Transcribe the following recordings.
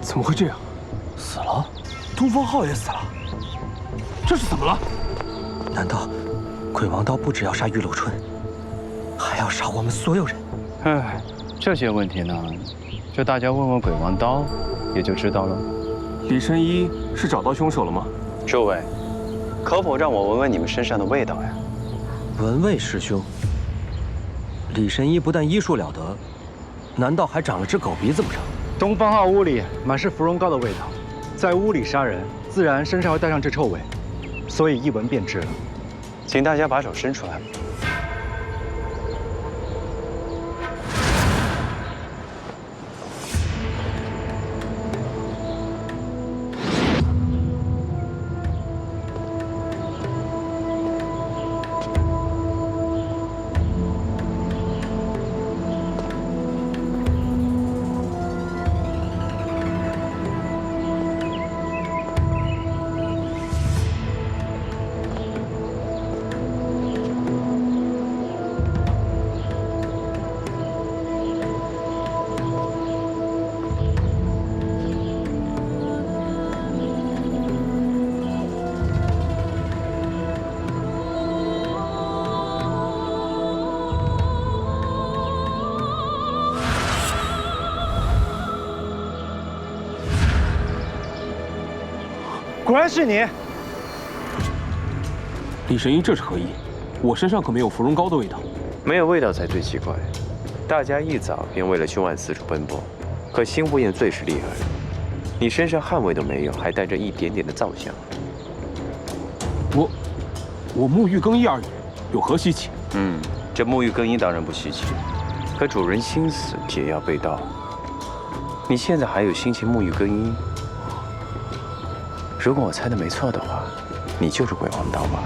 怎么会这样？死了？东方浩也死了？这是怎么了？难道鬼王刀不只要杀玉楼春，还要杀我们所有人？哎，这些问题呢，就大家问问鬼王刀，也就知道了。李神医是找到凶手了吗？诸位，可否让我闻闻你们身上的味道呀？闻味师兄，李神医不但医术了得，难道还长了只狗鼻子不成？东方浩屋里满是芙蓉膏的味道，在屋里杀人，自然身上会带上这臭味，所以一闻便知了。请大家把手伸出来。果然是你，李神医这是何意？我身上可没有芙蓉膏的味道。没有味道才最奇怪。大家一早便为了凶案四处奔波，可新湖宴最是厉害了，你身上汗味都没有，还带着一点点的皂香。我沐浴更衣而已，有何稀奇？这沐浴更衣当然不稀奇，可主人心死，解药被盗，你现在还有心情沐浴更衣？如果我猜的没错的话，你就是鬼王刀吧？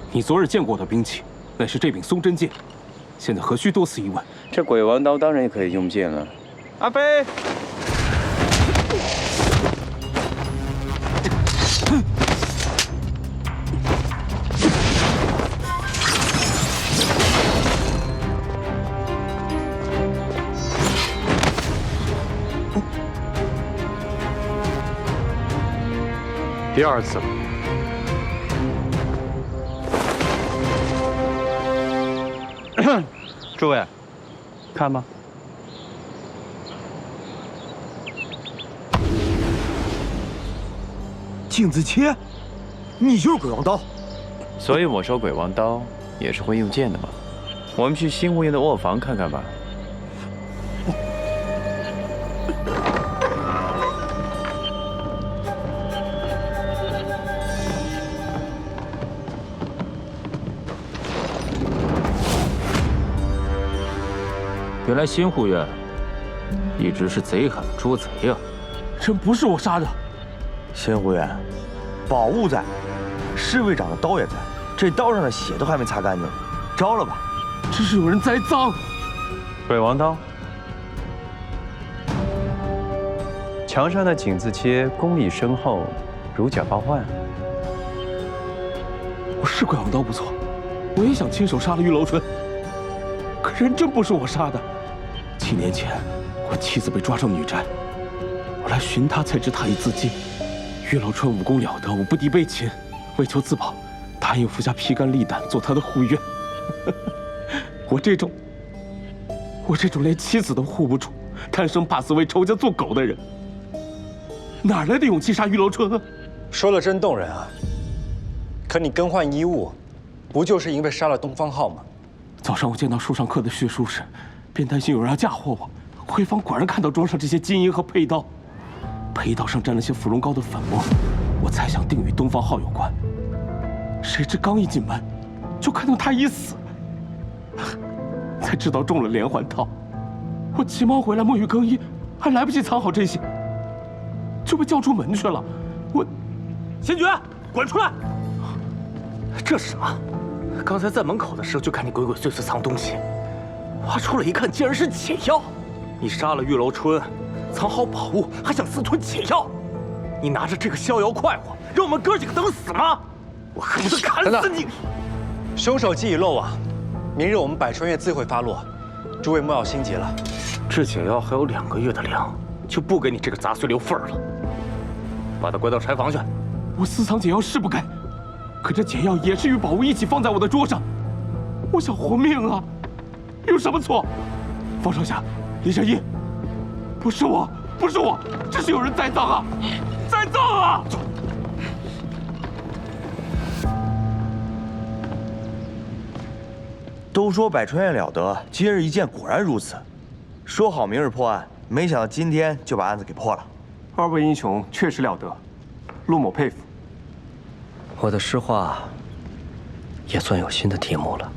你昨日见过的兵器，乃是这柄松针剑，现在何须多此一问？这鬼王刀当然也可以用剑了。阿飞。第二次了。诸位，看吧。镜子切，你就是鬼王刀。所以我说鬼王刀也是会用剑的嘛。我们去新湖宴的卧房看看吧。原来新湖院一直是贼喊捉贼啊！真不是我杀的。新湖院，宝物在，侍卫长的刀也在，这刀上的血都还没擦干净，招了吧？这是有人栽赃。鬼王刀，墙上的井字切功力深厚，如假包换。我是鬼王刀不错，我也想亲手杀了玉楼春，可人真不是我杀的。7年前，我妻子被抓上女寨，我来寻她，才知她已自尽。玉楼春武功了得，我不敌被擒，为求自保，答应服下披肝沥胆做她的护院。我这种连妻子都护不住，贪生怕死为仇家做狗的人，哪来的勇气杀玉楼春啊？说了真动人啊！可你更换衣物，不就是因为杀了东方浩吗？早上我见到书上刻的血书时，便担心有人要嫁祸我。回房果然看到桌上这些金银和佩刀，佩刀上沾了些芙蓉膏的粉末，我猜想定与东方浩有关。谁知刚一进门，就看到他已死，才知道中了连环套。我急忙回来沐浴更衣，还来不及藏好这些，就被叫出门去了。我，仙爵，滚出来！这是什么？刚才在门口的时候就看你鬼鬼祟祟藏东西，挖出来一看，竟然是解药！你杀了玉楼春，藏好宝物，还想私吞解药？你拿着这个逍遥快活，让我们哥几个等死吗？我恨不得砍死你！凶手既已漏网，明日我们百川院自会发落，诸位莫要心急了。这解药还有2个月的粮，就不给你这个杂碎留份儿了。把他关到柴房去。我私藏解药是不该，可这解药也是与宝物一起放在我的桌上，我想活命啊，有什么错？方少侠，李正义，不是我，这是有人栽赃啊，栽赃啊！都说百川院了得，今日一见，果然如此。说好明日破案，没想到今天就把案子给破了。2位英雄确实了得，陆某佩服。我的诗画也算有新的题目了。